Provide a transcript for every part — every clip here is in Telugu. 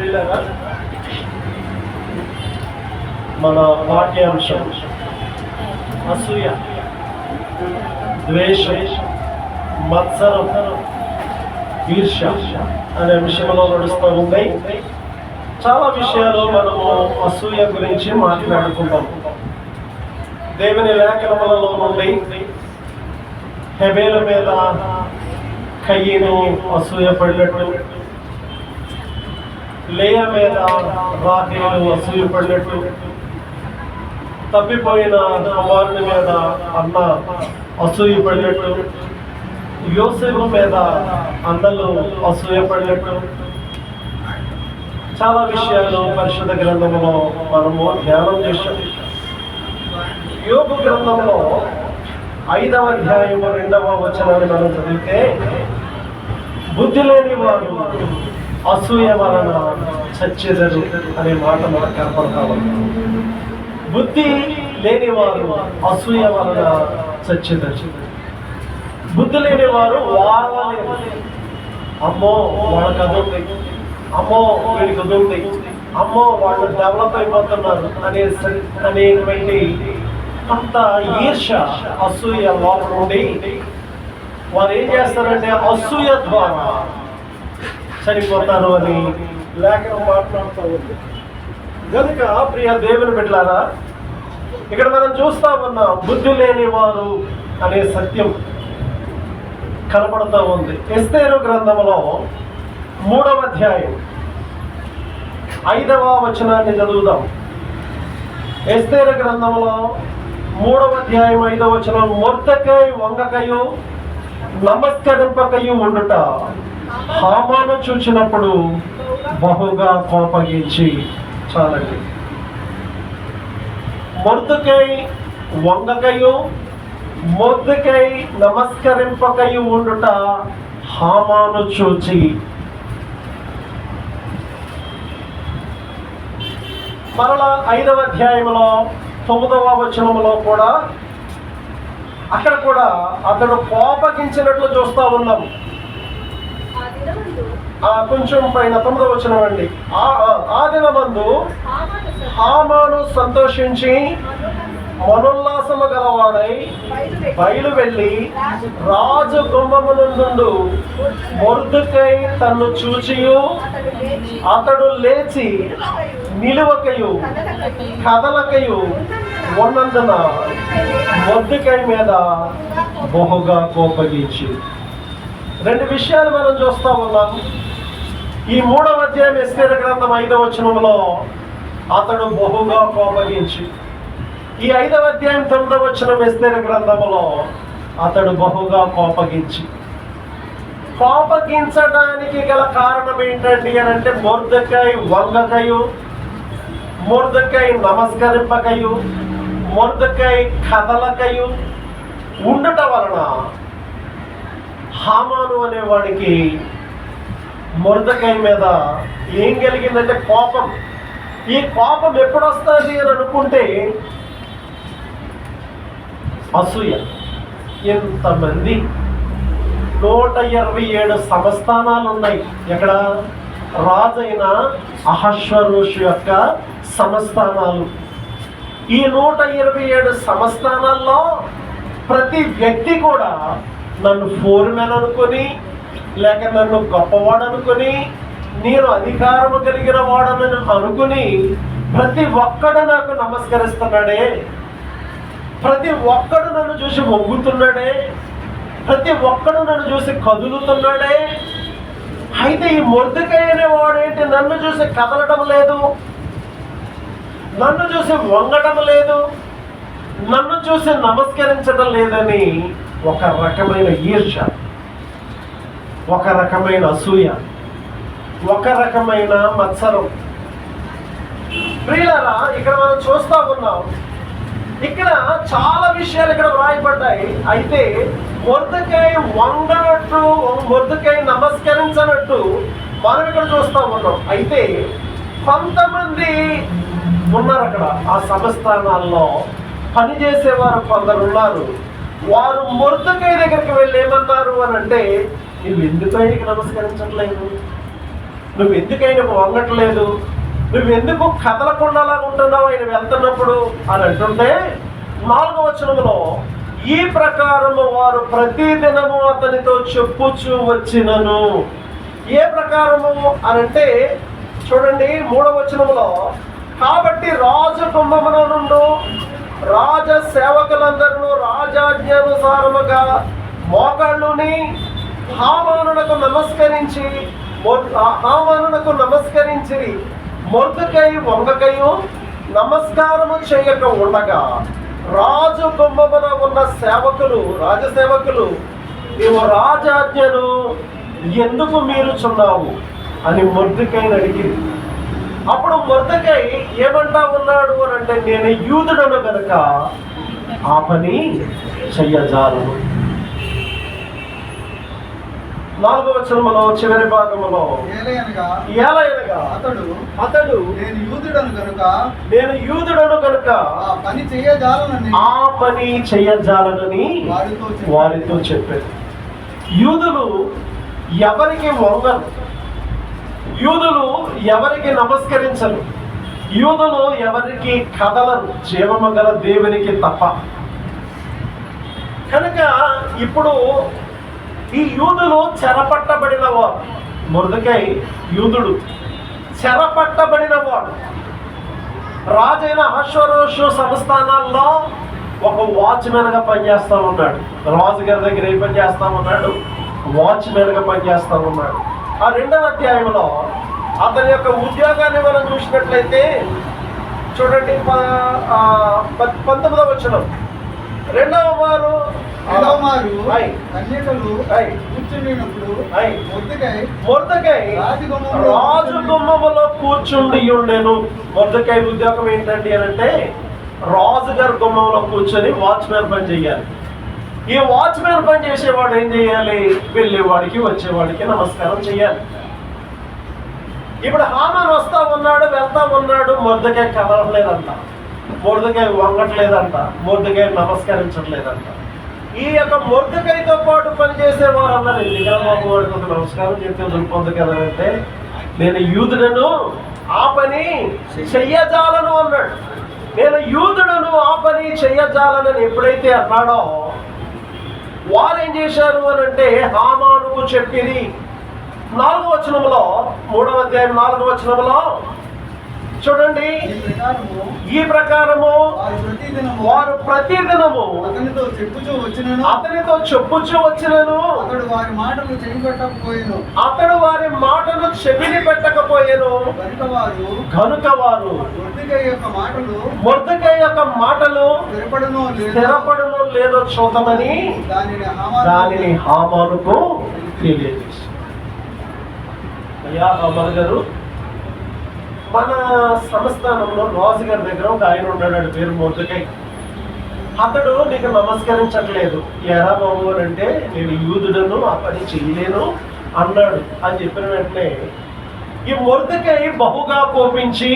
ప్రియులారా, మన పాఠ్యాంశం అసూయ, ద్వేషం, మత్సరం, ఈర్ష్య అనే విషయంలో నడుస్తూ ఉన్నాయి. చాలా విషయాలు మనము అసూయ గురించి మాట్లాడుకుంటాం. దేవుని లేఖనములలో నుండి హెబేలు మీద కయ్యను అసూయ పడినట్టు, లేయ మీద రాహేలు అసూయ పడినట్టు, తప్పిపోయిన కుమారుని మీద అన్న అసూయ పడినట్టు, యోసేపు మీద అందరూ అసూయ పడినట్టు చాలా విషయాలు పరిశుద్ధ గ్రంథంలో మనము ధ్యానం చేశాం. యోబు గ్రంథంలో 5వ అధ్యాయము 2వ వచనాన్ని మనం చదివితే, బుద్ధి లేని వారు అసూయ వలన చచ్చెదరు అనే మాట మనకు కనపడతాము. బుద్ధి లేని వారు అసూయ వలన చచ్చెదరు. బుద్ధి లేని వారు వాడలేదు, అమ్మో వాళ్ళకి అదుంది, అమ్మో వీడికి అదుంది, అమ్మో వాళ్ళు డెవలప్ అయిపోతున్నారు అనేటువంటి అంత ఈర్ష, అసూయ లోపల నుండి వారు ఏం చేస్తారంటే అసూయ ద్వారా చనిపోతారు అని లేఖనం మాట్లాడుతూ ఉంది. కనుక ప్రియ దేవుని బిడ్డలారా, ఇక్కడ మనం చూస్తా ఉన్నాం బుద్ధి లేని వారు అనే సత్యం కనపడుతూ ఉంది. ఎస్తేరు గ్రంథంలో 3వ అధ్యాయం 5వ వచనాన్ని చదువుదాం. ఎస్తేరు గ్రంథంలో 3వ అధ్యాయం 5వ వచనం, మొర్దెకై వంగకయు నమస్కరింపకయు ఉండుట హామాను చూచినప్పుడు బహుగా కోపగించి. చాలండి. మొర్దెకై వంగకయు మొర్దెకై నమస్కరింపకయు ఉండుట హామాను చూచి. మరలా 5వ అధ్యాయంలో 9వ వచనంలో కూడా అక్కడ కూడా అతడు కోపగించినట్లు చూస్తూ ఉన్నాము. కొంచెం పైన 9వ వచనం అండి. ఆ దినమందు హామాను సంతోషించి మనోల్లాసము గలవాడై బయలు వెళ్ళి రాజు గుమ్మమునందు మొర్దెకై తన్ను చూచియు అతడు లేచి నిలువకయు కదలకయు ఉన్నందున మొర్దెకై మీద బహుగా కోపగించి. 2 విషయాలు మనం చూస్తూ ఉన్నాం. ఈ 3వ అధ్యాయం ఎస్తేరు గ్రంథం 5వ వచనంలో అతడు బహుగా కోపగించి, ఈ 5వ అధ్యాయం 9వ వచనం ఎస్తేరు గ్రంథంలో అతడు బహుగా కోపగించి. కోపగించడానికి గల కారణం ఏంటండి అని అంటే, మొర్దెకై వంగకయు, మొర్దెకై నమస్కరింపకయు, మొర్దెకై కదలకయు ఉండట వలన హామాను అనేవాడికి మొర్దెకై మీద ఏం కలిగిందంటే కోపం. ఈ కోపం ఎప్పుడు వస్తుంది అని అనుకుంటే అసూయ. ఎంతమంది 127 సంస్థానాలు ఉన్నాయి. ఎక్కడ? రాజైన అహష్వరోషు యొక్క సంస్థానాలు. ఈ 127 సంస్థానాల్లో ప్రతి వ్యక్తి కూడా నన్ను ఫోర్మెన్ అనుకొని, లేక నన్ను గొప్పవాడు అనుకొని, నేను అధికారము కలిగిన వాడనని అనుకుని ప్రతి ఒక్కడు నాకు నమస్కరిస్తున్నాడే, ప్రతి ఒక్కడు నన్ను చూసి మొగ్గుతున్నాడే, ప్రతి ఒక్కడు నన్ను చూసి కదులుతున్నాడే. అయితే ఈ మొర్దెకై అనేవాడు ఏంటి? నన్ను చూసి కదలడం లేదు, నన్ను చూసి వంగడం లేదు, నన్ను చూసి నమస్కరించడం లేదని ఒక రకమైన ఈర్ష్య, ఒక రకమైన అసూయ, ఒక రకమైన మత్సరం. ప్రియులారా, ఇక్కడ మనం చూస్తూ ఉన్నాం, ఇక్కడ చాలా విషయాలు ఇక్కడ వ్రాయబడ్డాయి. అయితే మొర్దెకై వంగనట్టు, మొర్దెకై నమస్కరించనట్టు మనం ఇక్కడ చూస్తూ ఉన్నాం. అయితే కొంతమంది ఉన్నారు అక్కడ, ఆ సంస్థానాల్లో పనిచేసేవారు కొందరు ఉన్నారు. వారు మొర్దెకై దగ్గరికి వెళ్ళి ఏమన్నారు అని అంటే, నువ్వు ఎందుకు ఆయనకి నమస్కరించట్లేదు, నువ్వు ఎందుకు ఆయనకు వంగట్లేదు, నువ్వు ఎందుకు కదలకుండాలా ఉంటున్నావు ఆయన వెళ్తున్నప్పుడు అని అంటుంటే 4వ వచనంలో ఈ ప్రకారము వారు ప్రతిదినము అతనితో చెప్పుచూ వచ్చినను. ఏ ప్రకారము అనంటే చూడండి 3వ వచనంలో, కాబట్టి రాజు కుంభమున నుండు రాజ సేవకులందరూ రాజాజ్ఞానుసారముగా మోకాళ్ళుని హామానునకు నమస్కరించి మొర్దెకై వంగకయు నమస్కారము చేయక ఉండగా రాజు కుంభమున ఉన్న రాజసేవకులు నీవు రాజాజ్ఞను ఎందుకు మీరుచున్నావు అని మొర్దెకైని అడిగింది. అప్పుడు మొర్దెకై ఏమంటా ఉన్నాడు అని అంటే, నేను యూదుడను గనుక ఆ పని చెయ్యజాలను. 4వ వచనములో చివరి భాగములో ఏలయనగా అతడు నేను యూదుడను కనుక ఆ పని చెయ్యజాలనని వారితో చెప్పారు. యూదులు ఎవరికి వంగరు, యూదులు ఎవరికి నమస్కరించరు, యూదులు ఎవరికి కదలరు జీవము గల దేవునికి తప్ప. కనుక ఇప్పుడు ఈ యూదులు చెరపట్టబడిన వారు. మొర్దెకై యూదుడు, చెరపట్టబడిన వాడు. రాజైన అహష్వేరోషు సంస్థానాల్లో ఒక వాచ్మెన్గా పనిచేస్తూ ఉన్నాడు. రాజుగారి దగ్గర ఏం పని చేస్తా ఉన్నాడు? వాచ్మెన్గా పనిచేస్తూ ఉన్నాడు. ఆ 2వ అధ్యాయంలో అతని యొక్క ఉద్యోగాన్ని మనం చూసినట్లయితే చూడండి 19వ వచనం, రెండవ మారు మొర్దెకై రాజు గుమ్మములో కూర్చుండి ఉండెను. మొర్దెకై ఉద్యోగం ఏంటండి అని అంటే రాజుగారి గుమ్మంలో కూర్చొని వాచ్మెన్ పని చేయాలి. ఈ వాచ్మెన్ పని చేసేవాడు ఏం చేయాలి? వెళ్ళేవాడికి వచ్చేవాడికి నమస్కారం చేయాలి. ఇప్పుడు హామాన్ వస్తా ఉన్నాడు, వెళ్తా ఉన్నాడు, మొర్దెకై కదలట్లేదంట, మొర్దెకై వంగట్లేదంట, మొర్దెకై నమస్కరించట్లేదంట. ఈ యొక్క మొర్దెకైతో పాటు పనిచేసే వారందరూ బాబు వాడికి ఒక నమస్కారం చేస్తే దొరికొంది కదా అంటే, నేను యూదుడను ఆ పని చెయ్యజాలను అన్నాడు. నేను యూదుడను ఆ పని చెయ్యజాలనని ఎప్పుడైతే అన్నాడో వారేం చేశారు అని అంటే హామానుకు చెప్పిరి. 4వ వచనంలో 3వ అధ్యాయం 4వ వచనంలో చూడండి, ఈ ప్రకారము వారు ప్రతిదినము అతనితో చెప్పుచూ వచ్చినను అతడు వారి మాటలు చెవిని పెట్టకపోయేను కనుక వారు మొర్దెకై యొక్క మాటలు స్థిరపడునో లేదో చూద్దామని దానిని హామానుకు తెలియజేసి, అయ్యా హామాను గారు, మన సంస్థానంలో రాజుగారి దగ్గర ఒక ఆయన ఉన్నాడు, పేరు మొర్దెకై. అతడు నీకు నమస్కరించట్లేదు. ఎరా బాబు అని అంటే, నేను యూదుడను ఆ పని చేయలేను అన్నాడు అని చెప్పిన వెంటనే ఈ మొర్దెకై బహుగా కోపించి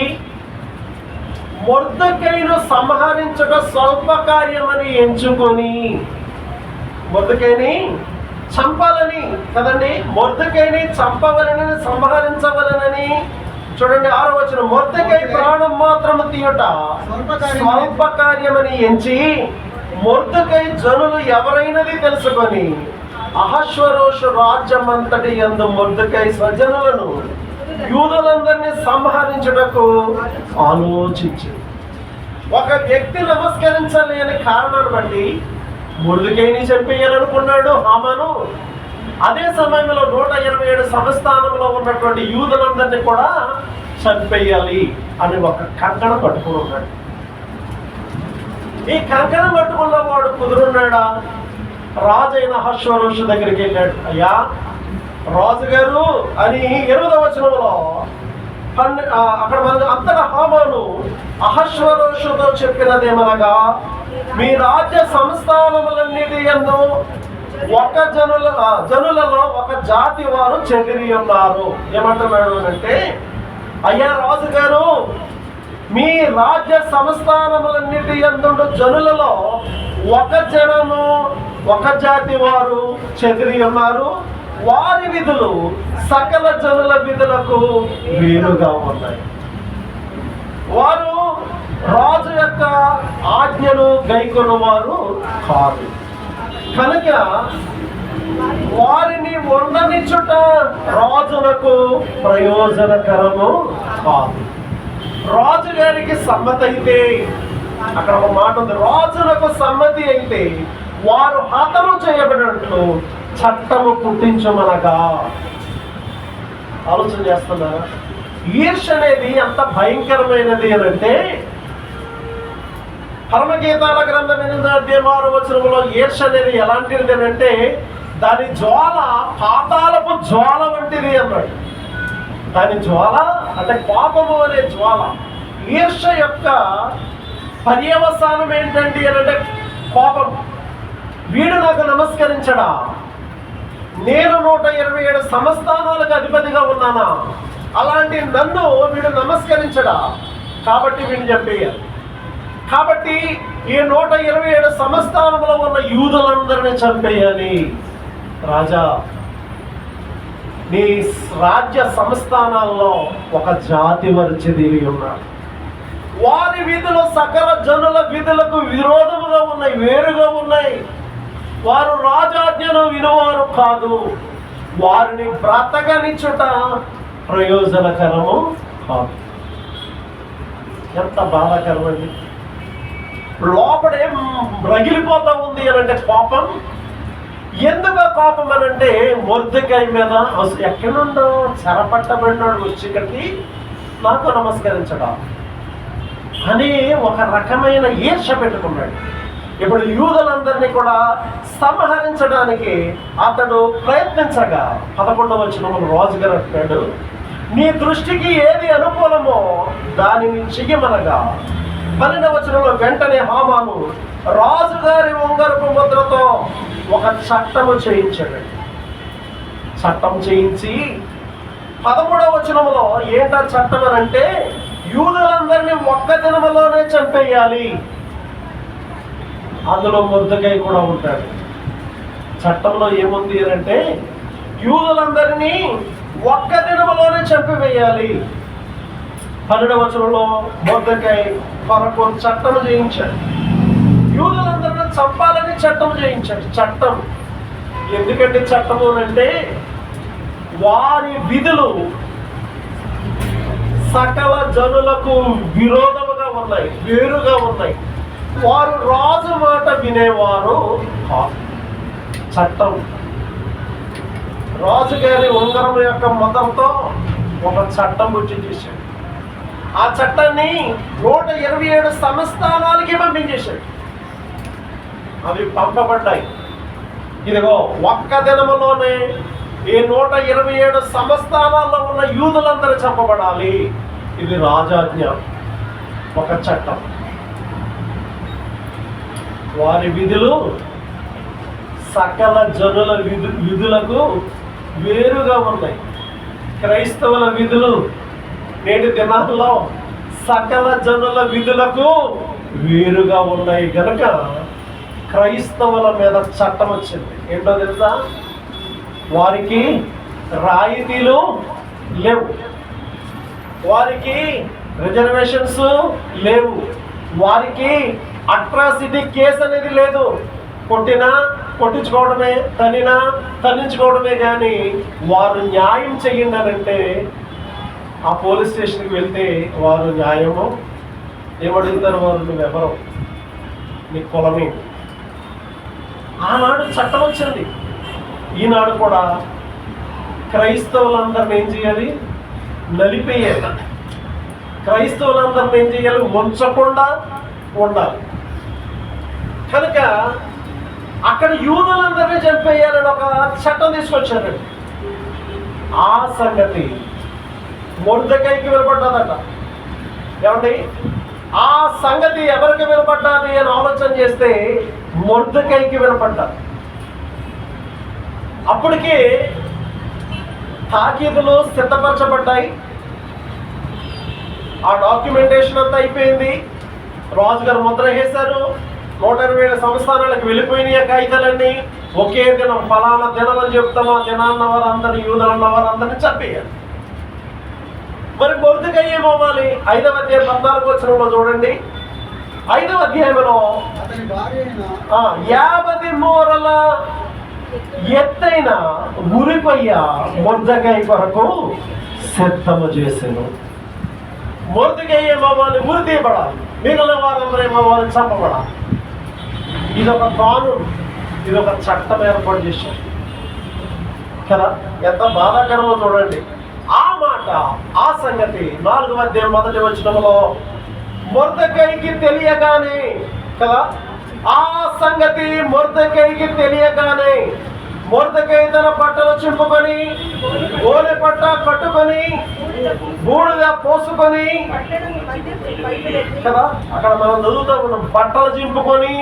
మొర్దెకైను సంహరించక స్వల్ప కార్యమని ఎంచుకొని మొర్దెకైని చంపాలని కదండి, మొర్దెకైని చంపవలనని సంహరించవలనని. చూడండి 6వ వచనం, మొర్దెకై ప్రాణం మాత్రము తీయుట స్వల్ప కార్యమని ఎంచి మొర్దెకై జనులు ఎవరైనది తెలుసుకొని అహష్వేరోషు రాజ్యమంతటి యందు మొర్దెకై స్వజనులను యూదులందరినీ సంహరించుటకు ఆలోచించి ఒక వ్యక్తి నమస్కరించలేని కారణాన్ని బట్టి మొర్దెకైని చంపేయాలనుకున్నాడు హామాను. అదే సమయంలో 127 సంస్థానంలో ఉన్నటువంటి యూదులందరినీ కూడా చంపేయాలి అని ఒక కంకణం పట్టుకుని ఉన్నాడు. ఈ కంకణం పట్టుకున్న వాడు కుదురున్నాడా? రాజైన అహష్వేరోషు దగ్గరికి వెళ్ళాడు. అయ్యా రాజుగారు అని 8వ వచనంలో అక్కడ అంతటా హామాను అహష్వేరోషుతో చెప్పినదేమనగా, మీ రాజ్య సంస్థానములన్నిటి యందు ఒక జనులలో ఒక జాతి వారు చెదిరి ఉన్నారు. ఏమంటున్నాడు అంటే, అయ్యా రాజుగారు, మీ రాజ్య సంస్థానములన్నిటి యందు జనులలో ఒక జనము ఒక జాతి వారు చెదిరి ఉన్నారు. వారి విధులు సకల జనుల విధులకు వేరుగా ఉన్నాయి. వారు రాజు యొక్క ఆజ్ఞను గైకొన్న వారు కాదు కనుక వారిని ఉండనిచ్చుట రాజులకు ప్రయోజనకరము కాదు. రాజు గారికి సమ్మతి అయితే, అక్కడ ఒక మాట ఉంది, రాజులకు సమ్మతి అయితే వారు హతము చేయబడినట్లు చట్టము పుట్టించమనగా. ఆలోచన చేస్తున్నారా? ఈర్ష్య అనేది ఎంత భయంకరమైనది అని అంటే, పరమగీతాల గ్రంథం 8వ అధ్యాయం 6వ వచనంలో ఈర్ష్య అనేది ఎలాంటిది అని అంటే, దాని జ్వాల పాతాళపు జ్వాల వంటిది అన్నాడు. దాని జ్వాల అంటే పాపము అనే జ్వాల. ఈర్ష్య యొక్క పర్యవసానం ఏంటండి అని అంటే కోపం. వీడు నాకు నమస్కరించడా, నేను 127 సంస్థానాలకు అధిపతిగా ఉన్నానా, అలాంటి నన్ను వీడు నమస్కరించడా, కాబట్టి వీడిని చంపేయాలి. కాబట్టి ఈ 127 సంస్థానంలో ఉన్న యూదులందరినీ చంపేయాలి. రాజా, నీ రాజ్య సంస్థానాల్లో ఒక జాతి మరిచిదివి ఉన్నాడు. వారి విధులు సకల జనుల విధులకు విరోధముగా ఉన్నాయి, వేరుగా ఉన్నాయి. వారు రాజాజ్ఞను వినువారు కాదు, వారిని బ్రతకనిచ్చుట ప్రయోజనకరము కాదు. ఎంత బాధాకరమండి. లోపడేం రగిలిపోతా ఉంది అని అంటే కోపం. ఎందుకు కోపం అని అంటే, మొర్దెకాయి మీద ఎక్కడి నుండో చెరపట్టబడినాడు వచ్చి ఇక్కడికి నాకు నమస్కరించడా అని ఒక రకమైన ఈర్ష్య పెట్టుకున్నాడు. ఇప్పుడు యూదులందరినీ కూడా సంహరించడానికి అతడు ప్రయత్నించగా 11వ వచనంలో రాజుగారు అంటాడు, నీ దృష్టికి ఏది అనుకూలమో దానిని చెయ్యమనగా 12వ వచనంలో వెంటనే హామాను రాజుగారి ఉంగరపు ముద్రతో ఒక చట్టము చేయించాడు. చట్టం చేయించి 13వ వచనంలో ఏంటా చట్టం అని అంటే, యూదులందరినీ ఒక్క దినములోనే చంపేయాలి. అందులో మొర్దెకాయి కూడా ఉంటాడు. చట్టంలో ఏముంది అంటే, యూదులందరినీ ఒక్క దినములోనే చంపివేయాలి. 12వ వచనంలో మొర్దెకాయి కొరకు చట్టం చేయించాడు. యూదులందరినీ చంపాలని చట్టం చేయించాడు. చట్టం ఎందుకంటే చట్టము అంటే, వారి విధులు సకల జనులకు విరోధముగా ఉన్నాయి, వేరుగా ఉన్నాయి. వారు రాజు మాట వినేవారు కాదు. చట్టం రాజుగారి ఉంగరం యొక్క మొదలతో ఒక చట్టం వచ్చి చేశాడు. ఆ చట్టాన్ని 127 సంస్థానాలకి పంపించేశాడు. అవి పంపబడ్డాయి. ఇదిగో ఒక్క దినములోనే ఈ 127 సంస్థానాల్లో ఉన్న యూదులందరూ చంపబడాలి. ఇది రాజాజ్ఞ, ఒక చట్టం. వారి విధులు సకల జనుల విధులకు వేరుగా ఉన్నాయి. క్రైస్తవుల విధులు నేటి దినాల్లో సకల జనుల విధులకు వేరుగా ఉన్నాయి కనుక క్రైస్తవుల మీద చట్టం వచ్చింది. ఏంటో తెలుసా? వారికి రాయితీలు లేవు, వారికి రిజర్వేషన్స్ లేవు, వారికి అట్రాసిటీ కేసు అనేది లేదు. కొట్టినా కొట్టించుకోవడమే, తన్నినా తన్నించుకోవడమే. కానీ వారు న్యాయం చెయ్యండి ఆ పోలీస్ స్టేషన్కి వెళ్తే వారు న్యాయము ఏమడుగుతారు? వారు నువ్వెవరు, నీ కులమే. ఆనాడు చట్టం వచ్చింది. ఈనాడు కూడా క్రైస్తవులందరిని ఏం చేయాలి? నలిపేయాలి. క్రైస్తవులందరిని ఏం చేయాలి? ఉంచకుండా ఉండాలి. కనుక అక్కడ యూదులందరినీ చంపేయాలని ఒక చట్టం తీసుకొచ్చారు. ఆ సంగతి మొర్దెకాయికి వినపడ్డదట. ఏమండి, ఆ సంగతి ఎవరికి వినపడ్డాది అని ఆలోచన చేస్తే మొర్దెకాయికి వినపడ్డాది. అప్పటికే తాకీదులు సిద్ధపరచబడ్డాయి, ఆ డాక్యుమెంటేషన్ అంతా అయిపోయింది. రాజుగారు ముద్ర వేశారు. 127 సంస్థానాలకు వెళ్ళిపోయినాయి ఆ కాగితాలన్నీ. ఒకే దినం ఫలానా దినం అని చెప్తామా, దినాన్న వారందరినీ, యూదులన్న వారందరినీ చంపేయాలి. మరి మొర్దెకై ఏమవ్వాలి? 5వ అధ్యాయం 14వ వచనంలో చూడండి. 5వ అధ్యాయంలో 50 మూరల ఎత్తైన ఉరిపయ్య మొర్దెకై కొరకు సిద్ధము చేసెను. మొర్దెకై ఏమవ్వాలి? ఉరి తీయబడాలి. మిగిలిన వారందరూ ఏమవ్వాలి? చంపబడాలి. ఇదొక కానూన్, ఇదొక చట్టం ఏర్పాటు చేశారు కదా. ఎంత బాధాకరమో చూడండి. ఆ మాట, ఆ సంగతి 4వ అధ్యాయం 1వ వచనంలో మొర్దెకైకి తెలియగానే కదా, ఆ సంగతి మొర్దెకైకి తెలియగానే మొర్దెకై తన బట్టలు చింపుకొని, గోనె పట్ట కట్టుకొని, బూడిద పోసుకొని కదా, అక్కడ మనం చదువుతా ఉన్నాం. బట్టలు చింపుకొని,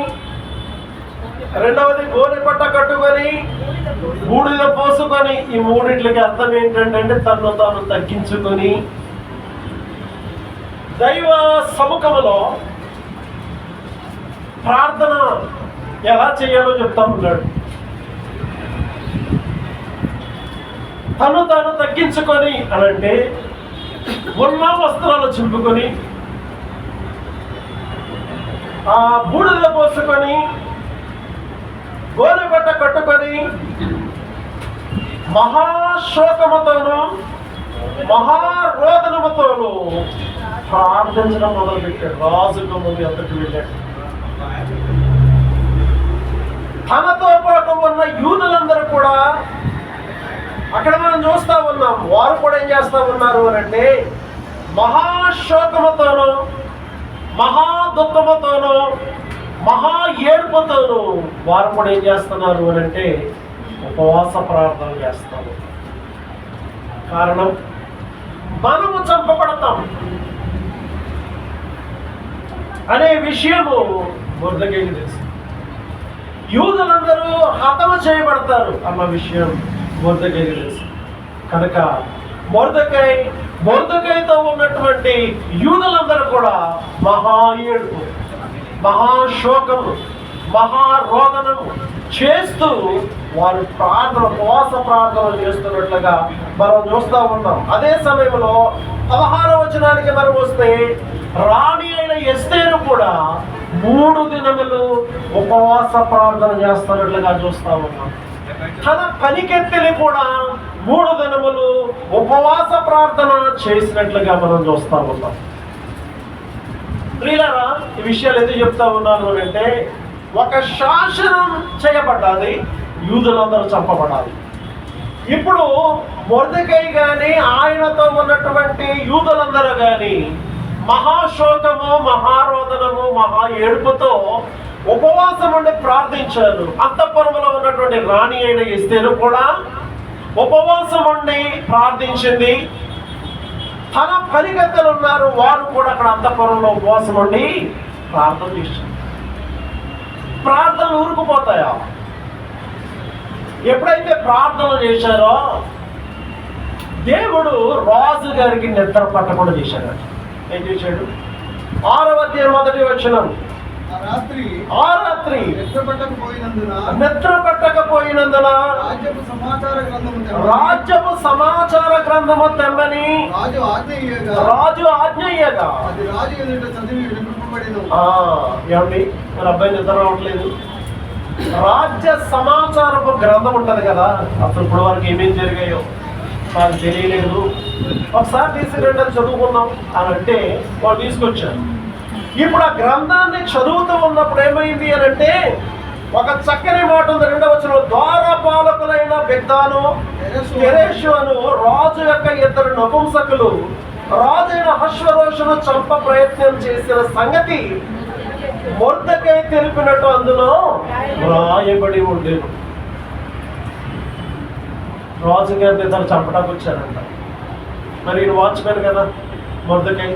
రెండవది గోనె పట్ట కట్టుకొని, బూడిద పోసుకొని. ఈ మూడింటికి అర్థం ఏంటంటే తను తాను తగ్గించుకొని దైవ సముఖములో ప్రార్థన ఎలా చేయాలో చెప్తా ఉన్నాడు. తను తాను తగ్గించుకొని అనంటే ఉన్న వస్త్రాలు చింపుకొని, ఆ బూడిద పోసుకొని, గోనె బట్ట కట్టుకొని, మహాశోకముతోను మహారోదనముతోను ప్రార్థించడం మొదలుపెట్టాడు. రాజుకు ముందు ఎంతకు వెళ్ళాడు. తనతో పాటు ఉన్న యూదులందరూ కూడా అక్కడ మనం చూస్తా ఉన్నాం. వారు కూడా ఏం చేస్తా ఉన్నారు అంటే మహాశోకముతోను, మహా దుఃఖముతోను, మహా ఏడుపుతోను వారు కూడా ఏం చేస్తున్నారు అంటే ఉపవాస ప్రార్థన చేస్తారు. కారణం, మనము చంపబడతాం అనే విషయము మొర్దెకైకి తెలుసు. యూదులందరూ హతము చేయబడతారు అన్న విషయం మొర్దెకైకి తెలుసు. కనుక మొర్దెకైతో ఉన్నటువంటి యూదులందరూ కూడా మహా ఏడుపు, మహాశోకము, మహారోదనము చేస్తూ వారు ప్రార్థన, ఉపవాస ప్రార్థన చేస్తున్నట్లుగా మనం చూస్తూ ఉన్నాం. అదే సమయంలో 16వ వచనానికి మనం వస్తే రాణి అయిన ఎస్తేరు కూడా 3 దినములు ఉపవాస ప్రార్థన చేస్తున్నట్లుగా చూస్తూ ఉన్నాం. తన పనికెత్తెలు కూడా 3 దినములు ఉపవాస ప్రార్థన చేసినట్లుగా మనం చూస్తూ ఉన్నాం. ప్రియులారా, ఈ విషయాలు ఎందుకు చెప్తా ఉన్నాను అంటే ఒక శాసనం చేయబడ్డాది, యూదులందరూ చంపబడాలి. ఇప్పుడు మొర్దెకై కానీ ఆయనతో ఉన్నటువంటి యూదులందరూ కానీ మహాశోకము, మహారోదనము, మహా ఏడుపుతో ఉపవాసం ఉండి ప్రార్థించారు. అంతఃపురంలో ఉన్నటువంటి రాణి అయిన ఎస్తేరు కూడా ఉపవాసం ఉండి ప్రార్థించింది. తన పనిగత్తెలు ఉన్నారు, వారు కూడా అక్కడ అంతఃపురంలో ఉపవాసం ఉండి ప్రార్థన చేశారు. ప్రార్థనలు ఊరుకుపోతాయా? ఎప్పుడైతే ప్రార్థన చేశారో దేవుడు రాజు గారికి నిద్ర పట్టకుండా చేశాడు. ఏం చేశాడు? 6వ అధ్యాయం 1వ వచనం, ఆ రాత్రి నిద్ర పట్టకపోయినందున రాజ్యపు సమాచార గ్రంథము తెమ్మని రాజు ఆజ్ఞయ్యగా. ఏమండి, మరి అబ్బాయి నిద్ర రావట్లేదు. రాజ్య సమాచారపు గ్రంథం ఉంటది కదా, అసలు ఇప్పుడు వరకు ఏమేం జరిగాయో నాకు తెలియలేదు, ఒకసారి తీసుకురండి అని చదువుకున్నాం అని అంటే వాళ్ళు తీసుకొచ్చారు. ఇప్పుడు ఆ గ్రంథాన్ని చదువుతూ ఉన్నప్పుడు ఏమైంది అని అంటే ఒక చక్కని మాట ఉంది. 2వ వచనంలో, ద్వారపాలకులైన బిగ్దాను, తెరేషు అను రాజు యొక్క 2 నపుంసకులు రాజైన అహష్వేరోషును చంప ప్రయత్నం చేసిన సంగతి మొర్దెకై తెలిపినట్టు అందులో రాయబడి ఉండేది. రాజుగారిని ఇద్దరు చంపడానికి వచ్చారంట. మరి ఈయన వాచ్మెన్ కదా మొర్దెకై.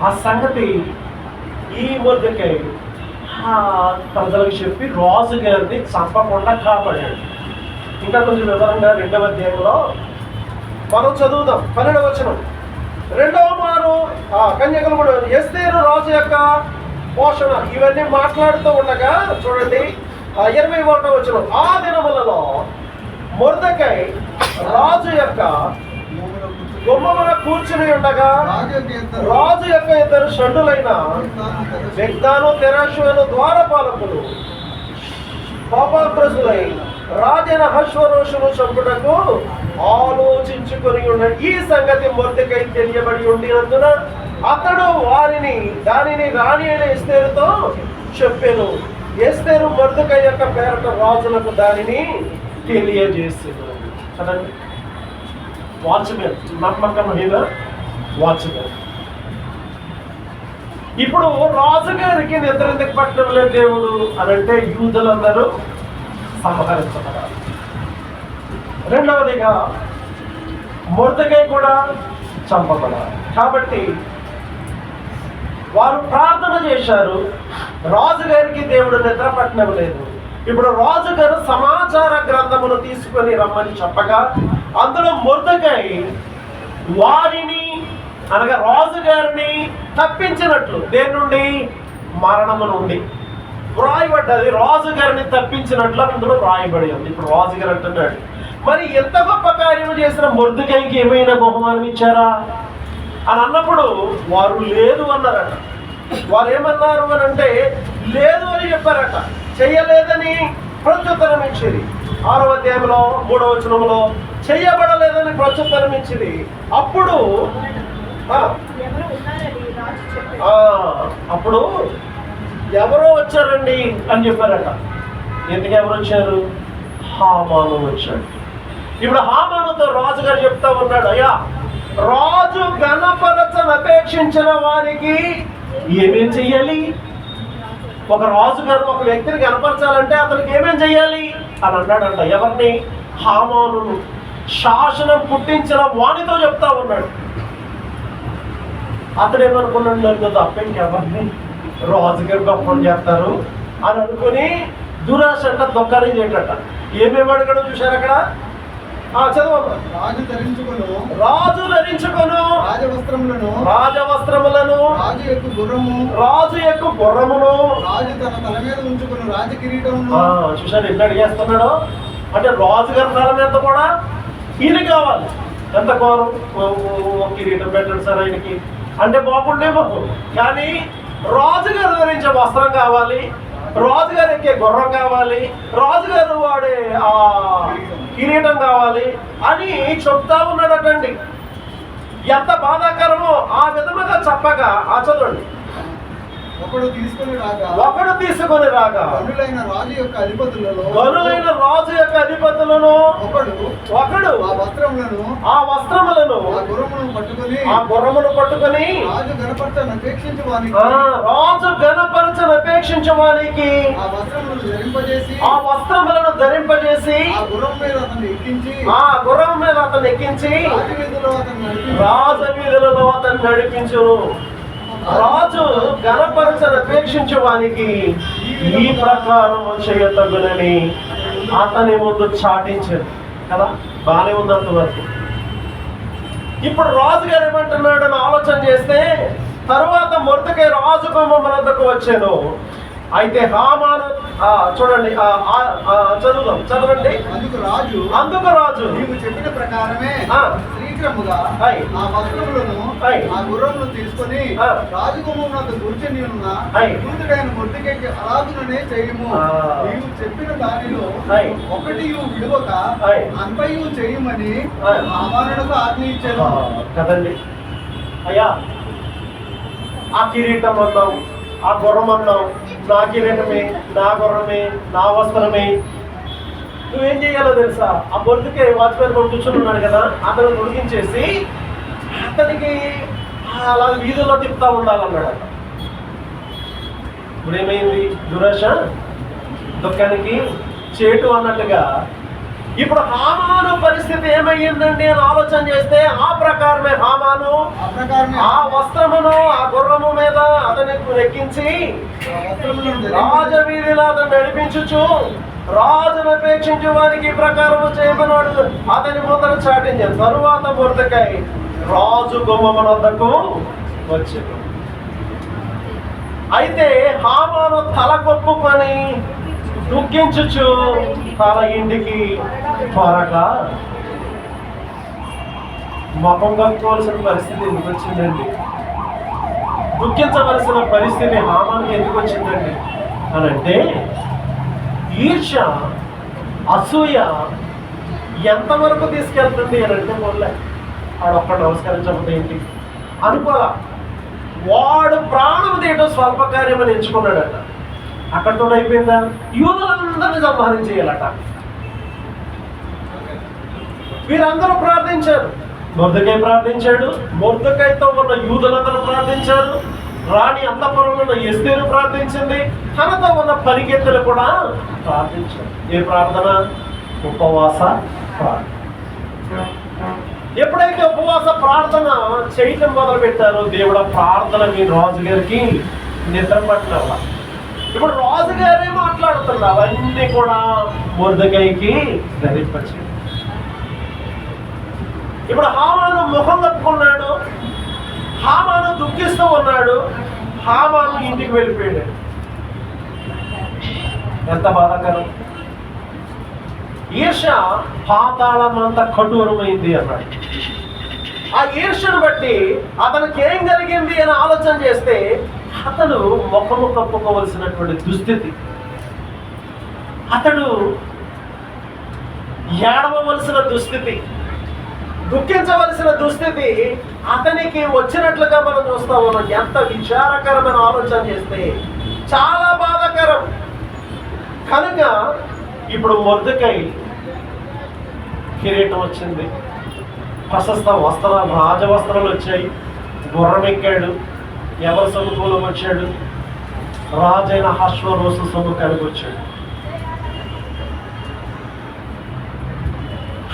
ఆ సంగతి ఈ మొర్దెకై ప్రజలకు చెప్పి రాజుగారిని చంపకుండా కాపాడాడు. ఇంకా కొంచెం వివరంగా 2వ అధ్యాయంలో మనం చదువుదాం. 12వ వచనం, 2వ మారు కన్యకలు ఎస్తేరు రాజు యొక్క పోషణ ఇవన్నీ మాట్లాడుతూ ఉండగా చూడండి, 21వ వచనం, ఆ దినములలో మొర్దెకై రాజు యొక్క గుమ్మమున కూర్చుని ఉండగా రాజు యొక్క ఇద్దరు షండులైన బిగ్తాను తెరషు ద్వారపాలకులు కోపాగ్రస్తులై రాజైన అహష్వేరోషును చంపుటకు ఆలోచించుకొని ఉన్నాడు. ఈ సంగతి మొర్దెకై తెలియబడి ఉండినందున అతడు దానిని రాణి అయిన ఎస్తేరుతో చెప్పాను. ఎస్తేరు మొర్దెకై యొక్క పేరట రాజులకు దానిని తెలియజేసింది. చదండి, వాచ్మెన్, నమ్మకమైన వాచ్మెన్. ఇప్పుడు రాజుగారికి నిద్ర ఎందుకు పట్టడం లేదు దేవుడు అని అంటే యూదులందరూ సంహరించబడాలి. రెండవదిగా మొర్దెకై కూడా చంపబడాలి. కాబట్టి వారు ప్రార్థన చేశారు, రాజుగారికి దేవుడు నిద్ర పట్టడం లేదు. ఇప్పుడు రాజుగారు సమాచార గ్రంథమును తీసుకొని రమ్మని చెప్పగా అందులో మొర్దెకై వారిని అనగా రాజుగారిని తప్పించినట్లు, దేని నుండి? మరణము నుండి వ్రాయబడ్డది. రాజుగారిని తప్పించినట్లు అందులో వ్రాయబడి ఉంది. ఇప్పుడు రాజుగారు అంటున్నాడు, మరి ఎంత గొప్ప కార్యము చేసిన మొర్దెకైకి ఏమైనా బహుమానం ఇచ్చారా అని అన్నప్పుడు వారు లేదు అన్నారట. వారు ఏమన్నారు అని అంటే లేదు అని చెప్పారట, చెయ్యలేదని ప్రత్యుత్తరం ఇచ్చింది. 6వ అధ్యాయంలో 3వ వచనంలో చెయ్యబడలేదని ప్రత్యుత్తరం ఇచ్చింది. అప్పుడు ఎవరో వచ్చారండి అని చెప్పారట. ఎందుకు ఎవరు వచ్చారు? హామాను వచ్చాడు. ఇప్పుడు హామానుతో రాజుగారు చెప్తా ఉన్నాడు, అయ్యా రాజు ఘనపరచను అపేక్షించిన వారికి ఏమేం చెయ్యాలి? ఒక రాజుగారు ఒక వ్యక్తిని కనపరచాలంటే అతనికి ఏమేం చెయ్యాలి అని అన్నాడంట. ఎవరిని? హామానును, శాసనం పుట్టించిన వానితో చెప్తా ఉన్నాడు. అతడు ఏమనుకున్నాడు, నన్ను తప్ప ఇంకెవరిని రాజుగారు గొప్పని చేస్తారు అని అనుకుని దురాశ అంట, దొక్కని చేయటట. ఏమేమి అడగడం చూశారు అక్కడ? చదవమ్మా. రాజు ధరించుకొను రాజవస్త్రములను రాజు యొక్క గుర్రమును చూశారు ఎన్ని అడిగేస్తున్నాడు అంటే రాజుగారి తల మీద కూడా ఈయన కావాలి. ఎంత కోరం కిరీటం పెట్టండి సార్ ఆయనకి అంటే బాగుండేమో, కానీ రాజుగారు ధరించే వస్త్రం కావాలి, రాజుగారు ఎక్కే గుర్రం కావాలి, రాజుగారు వాడే ఆ కిరీటం కావాలి అని చెప్తా ఉన్నాడటండి. ఎంత బాధాకరమో ఆ విధముగా చెప్పగా చదవండి. ఒకడు తీసుకొని రాగా గనులైన రాజు యొక్క అధిపతులను ఒకడు ఆ వస్త్రములను ఆ గుర్రమును పట్టుకొని రాజు గణపరచను అపేక్షించు వానికి ఆ వస్త్రములను ధరింపజేసి ఆ గుర్రం మీద అతను ఎక్కించి రాజవీధులలో అతను నడిపించును. రాజు గణపరచను అపేక్షించే వానికి ఈ ప్రకారం చేయతగునని అతని ముందు చాటించారు కదా. బాగానే ఉన్నంత వరకు. ఇప్పుడు రాజుగారు ఏమంటున్నాడు అని ఆలోచన చేస్తే తరువాత మొర్దెకై రాజు గుమ్మమునొద్దకు వచ్చాను. అయితే హామాను చూడండి, చదవండి. అందుకు రాజు నీవు చెప్పిన ప్రకారమే శీఘ్రముగా ఆ వస్త్రములను ఆ గుర్రమును తీసుకొని రాజగుమ్మమునందు కూర్చొని ఉన్న దూతుడైన మొర్దెకైకి అలాగుననే చేయము. నీవు చెప్పిన దానిలో ఒకటి విడువక అంతయు చేయమని హామానునకు ఆజ్ఞ ఇచ్చాను కదండి. అయ్యా ఆ కిరీటం అన్నాం, ఆ గుర్రం అన్నాం, నా కిరీటమే, నా గుర్రమే, నా వస్త్రమే. నువ్వేం చేయాలో తెలుసా? ఆ మొర్దెకై వాచ్మెన్ కూడా కూర్చొని ఉన్నాడు కదా, అతను ఉడికించేసి అతనికి అలా వీధుల్లో తిప్పుతా ఉండాలన్నాడు. ఇప్పుడు ఏమైంది? దురాశ దుఃఖానికి చేటు అన్నట్టుగా ఇప్పుడు హామాను పరిస్థితి ఏమయ్యిందండి అని ఆలోచన చేస్తే ఆ ప్రకారమే హామాను ఆ వస్త్రమును ఆ గుర్రము మీద అతని ఎక్కించి రాజవీధిలో అతను నడిపించుచు రాజును అపేక్షించు వారికి ప్రకారము చేయమన్నాడు. అతని ముందర చాటించాను. తరువాత మొర్దెకై రాజు గుమ్మమునొద్దకు వచ్చాడు. అయితే హామాను తల కొప్పుకొని దుఃఖించుచు తన ఇంటికి త్వరగా ముఖం కట్టుకోవాల్సిన పరిస్థితి ఎందుకు వచ్చిందండి? దుఃఖించవలసిన పరిస్థితి హామానికి ఎందుకు వచ్చిందండి అని అంటే, ఈర్ష్య, అసూయ ఎంతవరకు తీసుకెళ్తుంది అని అంటే, మొదలే ఆడొక్కడ నమస్కరించకపోతే ఏంటి అనుకోలా. వాడు ప్రాణం తీయటం స్వల్పకార్యమని ఎంచుకున్నాడట. అక్కడితో అయిపోయిందా? యూదులందరినీ సంహరించేయాలట. వీరందరూ ప్రార్థించారు. మొర్దెకై ప్రార్థించాడు. మొర్దెకైతో ఉన్న యూదులందరూ ప్రార్థించారు. రాణి అంతఃపురంలో ఉన్న ఎస్తేరు ప్రార్థించింది. తనతో ఉన్న పరిగెత్తులు కూడా ప్రార్థించారు. ఏ ప్రార్థన? ఉపవాస ప్రార్థన. ఎప్పుడైతే ఉపవాస ప్రార్థన చేయటం మొదలు పెట్టారో, దేవుడు ప్రార్థన మీ రాజుగారికి నిద్ర పట్టినవ. ఇప్పుడు రాజుగారే మాట్లాడుతున్నారు. అవన్నీ కూడా మొర్దెకైకి ధరింపచేయండి. ఇప్పుడు హామాను ముఖం కప్పుకున్నాడు. హామాను దుఃఖిస్తూ ఉన్నాడు. హామాను ఇంటికి వెళ్ళిపోయాడు. ఎంత బాధాకరం! ఈర్ష్య పాతాళమంత కఠోరమైంది అన్నాడు. ఆ ఈర్ష్యను బట్టి అతనికి ఏం కలిగింది అని ఆలోచన చేస్తే, అతడు ముఖము కప్పుకోవలసినటువంటి దుస్థితి, అతడు ఏడవలసిన దుస్థితి, దుఃఖించవలసిన దుస్థితి అతనికి వచ్చినట్లుగా మనం చూస్తా ఉన్నాం. ఎంత విచారకరమైన ఆలోచన చేస్తే చాలా బాధాకరం. కనుక ఇప్పుడు మొర్దెకై కిరీటం వచ్చింది, ప్రశస్త వస్త్రాలు, రాజవస్త్రాలు వచ్చాయి, గుర్రం ఎక్కాడు, ఎవరి సముఖంలో వచ్చాడు? రాజైన అహష్వేరోషు సముఖానికి వచ్చాడు.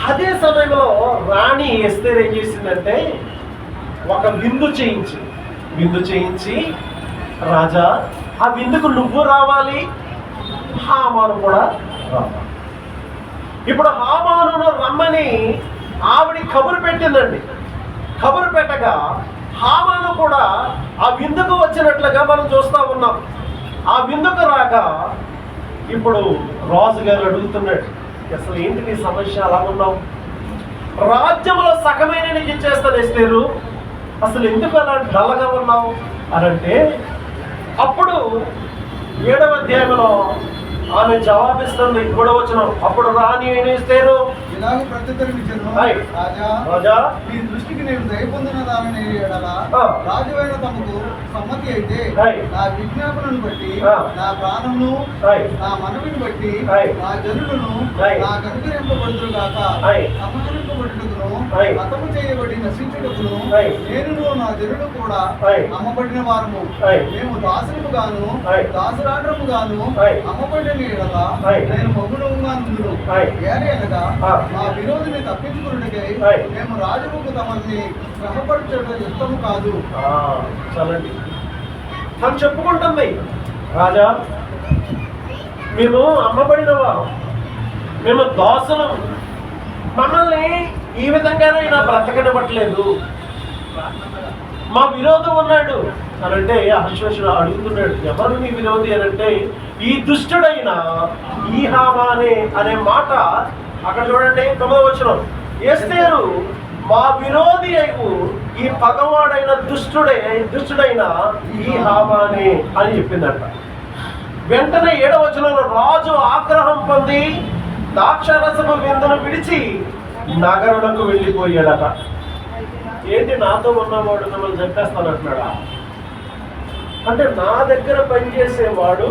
అదే సమయంలో రాణి ఎస్తేరు ఏం చేసిందంటే, ఒక విందు చేయించి రాజా, ఆ విందుకు నువ్వు రావాలి, హామాను కూడా రావాలి. ఇప్పుడు హామానును రమ్మని ఆవిడ కబురు పెట్టిందండి. కబురు పెట్టగా హామాను కూడా ఆ విందుకు వచ్చినట్లుగా మనం చూస్తూ ఉన్నాం. ఆ విందుకు రాగా ఇప్పుడు రాజుగారు అడుగుతున్నాడు, అసలు ఏంటి నీ సమస్య, అలా ఉన్నావు? రాజ్యంలో సగమైన నీకు ఇచ్చేస్తాను ఎస్తేరు, అసలు ఎందుకు అలా డల్గా ఉన్నావు అని అంటే, అప్పుడు 7వ అధ్యాయంలో ఆమె జవాబిస్తుంది. 3వ వచనం, అప్పుడు రాణి అయిన ఎస్తేరు ఇలాగ ప్రత్యుత్తరమిచ్చెను, రాజా, నీ దృష్టికి నేను దయ పొందిన దానిని ఎడల రాజువైన తమకు సమ్మతి అయితే, నా విజ్ఞాపనను బట్టి, నా ప్రాణమును, నా మనవిని బట్టి, నా జనులను నా కనుగరింపబడుతురు గాక, సంహరింపబడుటకును, హతము చేయబడి నశించుటకును, నేనును నా జనులు కూడా అమ్మబడిన వారము. మేము దాసులముగాను దాసురాండ్రముగాను అమ్మబడిన ఎడల నేను మగుడుగా నుండును. ఏలయనగా మా విరోధిని తప్పించుకున్నకై మేము రాజుకు తమని శ్రమపరచడం యుద్ధము కాదు. చాలండి. తను చెప్పుకుంటుంది, రాజా మేము అమ్మబడినవా, మేము దాసులు, మమ్మల్ని ఈ విధంగానే నా బ్రతకనివ్వట్లేదు, మా విరోధం ఉన్నాడు అని అంటే, అహష్వేరోషు అడుగుతున్నాడు, ఎవరు నీ విరోధి అని అంటే, ఈ దుష్టుడైన ఈ హామానే అనే మాట అక్కడ చూడండి. 9వ వచనం, ఎస్తేరు మా విరోధి అయికు ఈ పగవాడైన దుష్టుడైన ఈ హామానే అని చెప్పిందట. వెంటనే 7వ వచనంలో, రాజు ఆగ్రహం పొంది ద్రాక్షారసపు విందును విడిచి నగరులకు వెళ్ళిపోయాడట. ఏంటి, నాతో ఉన్నవాడు మిమ్మల్ని చంపేస్తానంటున్నాడా? అంటే నా దగ్గర పనిచేసేవాడు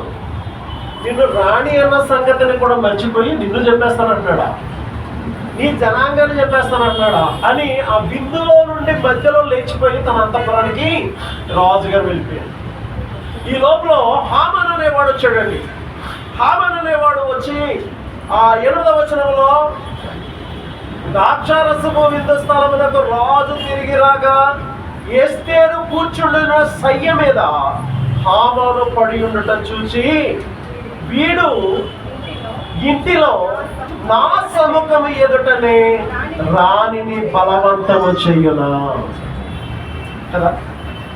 నిన్ను రాణి అన్న సంగతిని కూడా మర్చిపోయి నిన్ను చెప్పేస్తానంటున్నాడా? నీ జనాంగాన్ని చెప్పేస్తానంటున్నాడా అని ఆ విందులో నుండి మధ్యలో లేచిపోయి తన అంతఃపురానికి రాజుగారు వెళ్ళిపోయాడు. ఈ లోపల హామాన్ అనేవాడు వచ్చాడండి. హామాన్ అనేవాడు వచ్చి ఆ 8వ వచనంలో, ద్రాక్షారసము విందు స్థలమునకు రాజు తిరిగి రాగా ఎస్తేరు కూర్చుండిన సయ్య మీద హామాను పడి ఉండటం చూసి, వీడు ఇంటిలో నా సముఖము ఎదుటనే రాణిని బలవంతము చెయ్యునా కదా.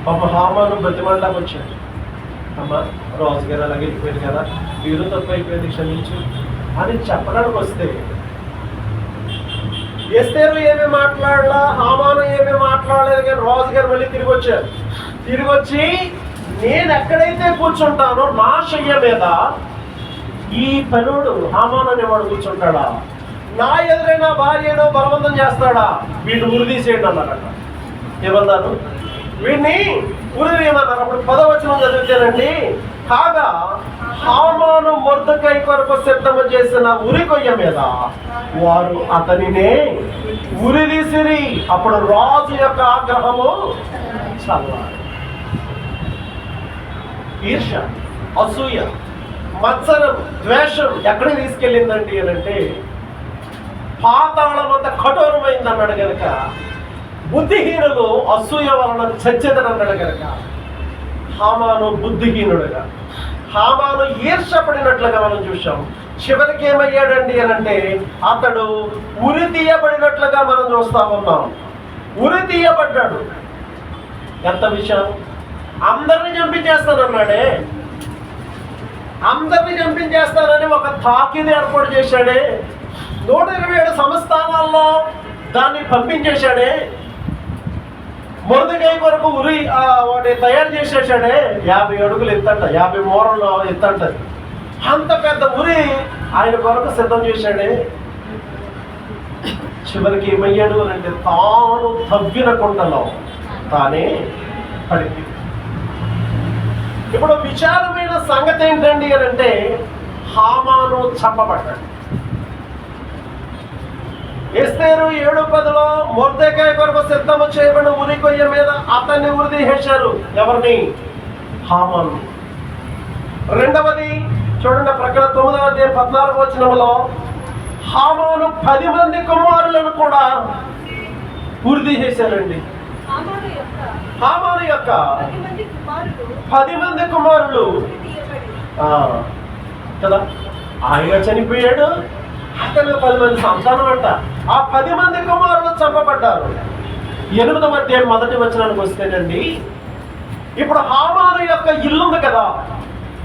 పాప హామాను బతిమంటాకు వచ్చాడు. అమ్మ రాజుగారు అలాగే వెళ్ళిపోయింది కదా, వీరు తప్పు అయిపోయింది క్షమించు అని చెప్పడానికి వస్తే ఎస్తేరు ఏమీ మాట్లాడలా, హామాను ఏమీ మాట్లాడలేదు. కానీ రాజుగారు మళ్ళీ తిరిగి వచ్చారు. తిరిగి వచ్చి నేను ఎక్కడైతే కూర్చుంటానో నా శయ్య మీద ఈ పనుడు హామాను అనేవాడు కూర్చుంటాడా, నా ఎదురైనా భార్యను బలవంతం చేస్తాడా, వీడిని ఉరిదీసేయండి అన్నారట. ఏమన్నారు? వీడిని ఉరిదీయమన్నారు. అప్పుడు 10వ వచనం చదివితేనండి, కాగా హామాను మొర్దెకై కొరకు సిద్ధము చేసిన ఉరి కొయ్య మీద వారు అతనినే ఉరిదీసిరి. అప్పుడు రాజు యొక్క ఆగ్రహము చల్లారి. ఈర్ష, అసూయ, మత్సరం, ద్వేషం ఎక్కడికి తీసుకెళ్ళిందండి అని అంటే పాతాళం అంత కఠోరమైంది అన్నాడు కనుక, బుద్ధిహీనులు అసూయ వలన చచ్చేదని అన్నాడు కనుక హామాను బుద్ధిహీనుడుగా, హామాను ఈర్షపడినట్లుగా మనం చూసాం. చివరికి ఏమయ్యాడండి అని అంటే అతడు ఉరి తీయబడినట్లుగా మనం చూస్తా ఉన్నాం. ఉరి తీయబడ్డాడు. ఎంత విషయం! అందరిని చంపించేస్తానన్నాడే, అందరిని చంపించేస్తానని ఒక తాకిది ఏర్పాటు చేశాడే, 127 సంస్థానాల్లో దాన్ని పంపించేశాడే, మొర్దెకై కొరకు ఉరి వాటి తయారు చేసేసాడే. 50 అడుగులు ఎత్తంట, 50 మూరల్లో ఎత్తంటది. అంత పెద్ద ఉరి ఆయన కొరకు సిద్ధం చేశాడే. చివరికి ఏమయ్యాడు అని అంటే తాను తవ్విన కుండలో తానే పడింది. ఇప్పుడు విచారమైన సంగతి ఏంటండి అని అంటే హామాను చంపబడ్డాడు. ఎస్తేరు 7:10 మొర్దెకై కొరకు సిద్ధము చేయబడిన ఉరి కొయ్య మీద అతన్ని ఉరిదీసేశారు. ఎవరిని? హామాను. రెండవది చూడండి, ప్రకటన 9వ అధ్యాయం 14వ వచనంలో హామాను 10 మంది కుమారులను కూడా ఉరిదీసేశారండి. హామాను యొక్క 10 మంది కుమారులు కదా, ఆయన చనిపోయాడు, అతను 10 మంది సంతానం అంట. ఆ 10 మంది కుమారులు చంపబడ్డారు. 8వ అధ్యాయం 1వ వచనానికి వస్తేనండి, ఇప్పుడు హామాను యొక్క ఇల్లు ఉంది కదా,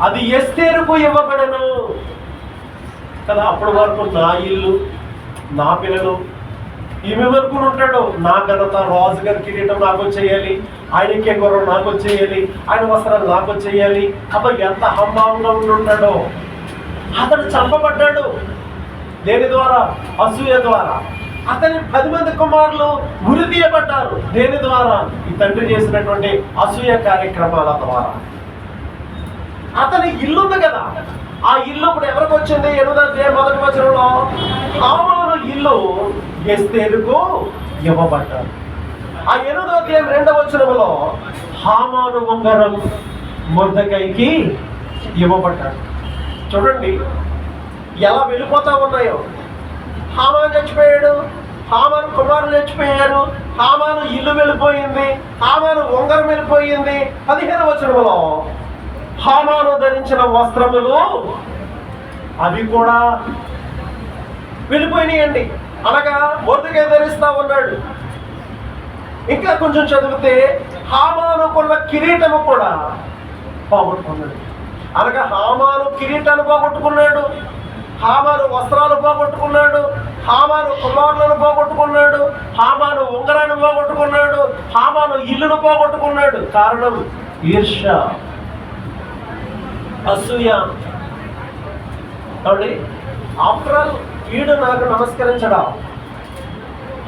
అది ఎస్తేరుకు ఇవ్వబడను కదా. అప్పటి వరకు నా ఇల్లు, నా పిల్లలు, ఈమె వరకు ఉంటాడు. నా ఘనత, రాజుగారి కిరీటం నాకు చేయాలి, ఆయనకే గౌరవం నాకు చేయాలి, ఆయన వస్త్రాలు నాకు చేయాలి. అబ్బా ఎంత హంభావంగా ఉంటాడో. అతడు చంపబడ్డాడు. దేని ద్వారా? అసూయ ద్వారా. అతని 10 మంది కుమారులు ఉరి తీయబడ్డారు. దేని ద్వారా? ఈ తండ్రి చేసినటువంటి అసూయ కార్యక్రమాల ద్వారా. అతని ఇల్లు ఉంది కదా, ఆ ఇల్లు ఇప్పుడు ఎవరికి వచ్చింది? 8వ అధ్యాయం 1వ వచనంలో హామాను ఇల్లు ఎస్తేరుకు ఇవ్వబడ్డారు. ఆ 8వ అధ్యాయం 2వ వచనంలో హామాను ఉంగరం మొర్దెకైకి ఇవ్వబడ్డాడు. చూడండి ఎలా వెళ్ళిపోతా ఉన్నాయో. హామాను చచ్చిపోయాడు, హామాను కుమారులు చచ్చిపోయారు, హామాను ఇల్లు వెళ్ళిపోయింది, హామాను ఉంగరం వెళ్ళిపోయింది. 15వ వచనంలో హామాను ధరించిన వస్త్రములు అవి కూడా వెళ్ళిపోయినాయండి. అనగా మొర్దెకై ధరిస్తా ఉన్నాడు. ఇంకా కొంచెం చదివితే హామానుకున్న కిరీటము కూడా పోగొట్టుకున్నాడు. అనగా హామాను కిరీటాన్ని పోగొట్టుకున్నాడు, హామాను వస్త్రాలు పోగొట్టుకున్నాడు, హామాను కుమారులను పోగొట్టుకున్నాడు, హామాను ఉంగరాన్ని పోగొట్టుకున్నాడు, హామాను ఇల్లును పోగొట్టుకున్నాడు. కారణం ఈర్ష్య, అసూయ. కాబట్టి ఆఫ్టర్ ఆల్ వీడు నాకు నమస్కరించడా,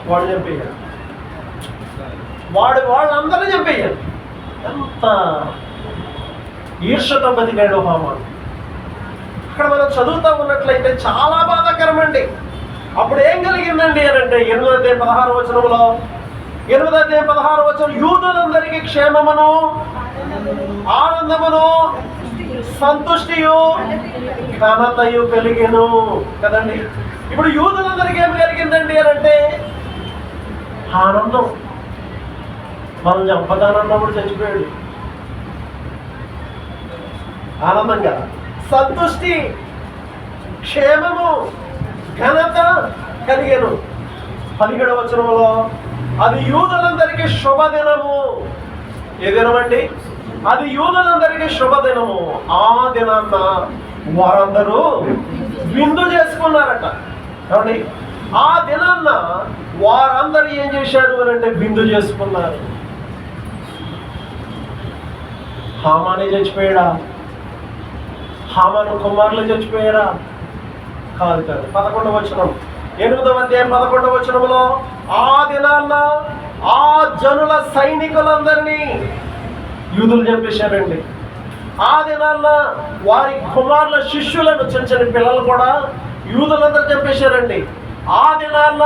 వాడు చంపేయాడు, వాళ్ళందరూ చంపేయాలి. ఎంత ఈర్ష్యతో బతికాడు హామాను. అక్కడ మనం చదువుతూ ఉన్నట్లయితే చాలా బాధాకరం అండి. అప్పుడు ఏం కలిగిందండి అని అంటే 8వ అధ్యాయం 16వ వచనంలో, 8వ అధ్యాయం 16వ వచనం, యూదులందరికీ క్షేమమును, ఆనందమును, సంతుష్టియు, ఘనతయు కలిగెను కదండి. ఇప్పుడు యూదులందరికీ ఏమి కలిగిందండి అని అంటే ఆనందం. మనం చంపదానన్నప్పుడు చచ్చిపోయాడు, ఆనందం కదా. సంతుష్టి, క్షేమము, ఘనత కలిగెను. 17వ వచనంలో అది యూదులందరికీ శుభదినము. ఏ దినం అండి? అది యూదులందరికీ శుభదినము. ఆ దినాన్న వారందరూ విందు చేసుకున్నారట. కాబట్టి ఆ దినాన్న వారందరూ ఏం చేశారు అని అంటే విందు చేసుకున్నారు. హామానే చచ్చిపోయాడా? హామాను కుమారులు చచ్చిపోయారా? కాదు కాదు. 11వ వచనం, 8వ అధ్యాయం 11వ వచనంలో ఆ దినాన్న ఆ జనుల సైనికులందరినీ యూదులు చంపేశారండి. ఆ దినాన్న వారి కుమారుల శిష్యులను, చిన్న చిన్న పిల్లలు కూడా యూదులందరూ చంపేశారండి. ఆ దినాన్న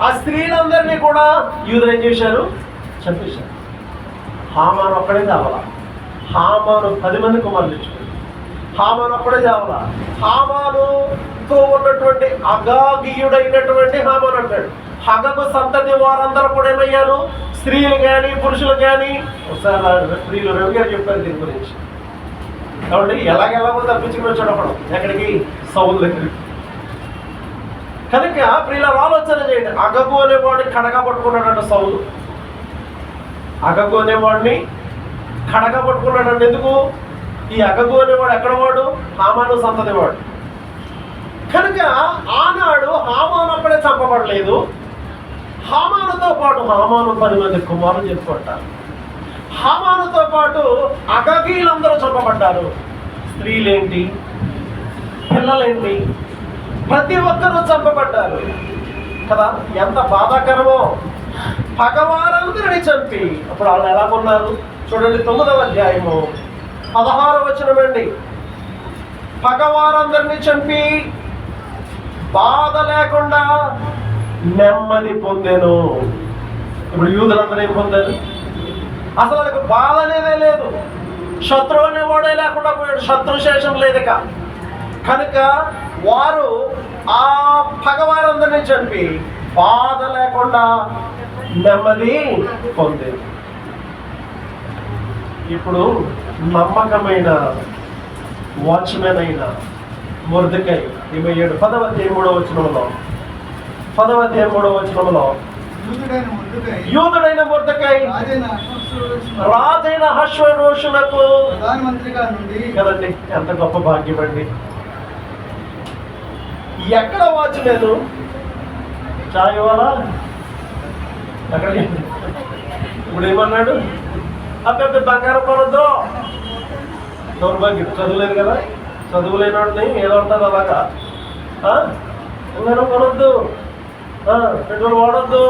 ఆ స్త్రీలందరినీ కూడా యూదులు ఏం చేశారు? చంపేశారు. హామాను ఒక్కడే చావాల. హామాను 10 మంది కుమారులు తెచ్చుకుంది. హామాను ఒక్కడే చావాల. హామానుతో ఉన్నటువంటి అగాగీయుడైనటువంటి హామాను అంటాడు. హగకు సంతతి వారందరూ కూడా ఏమయ్యారు? స్త్రీలు కానీ పురుషులు కానీ. ఒకసారి స్త్రీలు రవి గారు చెప్పారు దీని గురించి. కాబట్టి ఎలాగెలాగో తప్పించుకుని వచ్చాడు ఒకడు. ఎక్కడికి? సౌలు దగ్గరికి. కనుక ప్రియుల ఆలోచన చేయండి. అగగు అనేవాడిని కడగా పట్టుకున్నాడంట సౌలు. అగగు అనేవాడిని కడగా పట్టుకున్నాడంట. ఎందుకు? ఈ అగగు అనేవాడు ఎక్కడ వాడు? హామాను సంతతి వాడు. కనుక ఆనాడు హామాను అప్పుడే చంపబడలేదు. హామానుతో పాటు హామాను 10 మంది కుమారులు చెప్పుకుంటారు. హామానుతో పాటు అగగీలందరూ చంపబడ్డారు. స్త్రీలేంటి, పిల్లలేంటి, ప్రతి ఒక్కరూ చంపబడ్డారు కదా. ఎంత బాధాకరమో. పగవారందరిని చంపి అప్పుడు వాళ్ళు ఎలా ఉన్నారు చూడండి. 9వ అధ్యాయము 16వ వచనం అండి. పగవారందరిని చంపి బాధ లేకుండా నెమ్మది పొందాను. ఇప్పుడు యూదులందరూ ఏం పొందారు? అసలు వాళ్ళకి బాధ అనేదే లేదు. శత్రువు అనేవాడే లేకుండా పోయాడు. శత్రుశేషం లేదుక. కనుక వారు ఆ పగవారందరినీ చంపి బాధ లేకుండా నెమ్మది పొందారు. ఇప్పుడు నమ్మకమైన వాచ్మెన్ అయిన మొర్దెకై ఏమయ్యాడు? 10వ అధ్యాయం 3వ వచనంలో, 10వ అధ్యాయం 3వ వచనంలో యూదుడైన మొర్దెకై రాజైన అహష్వేరోషునకు ప్రధానమంత్రిగా నుండి కదండి. ఎంత గొప్ప భాగ్యం అండి. ఎక్కడ వాచ్మెన్? చాయ్ వాలా అక్కడ. ఇప్పుడు ఏమన్నాడు? అబ్బాయి బంగారం కొనొద్దు. దౌర్భాగ్యం. చదువులేదు కదా. చదువులేని వాడిని ఏదో ఉంటుంది అలాగా. బంగారం కొనొద్దు, పెట్రోల్ వాడొద్దు,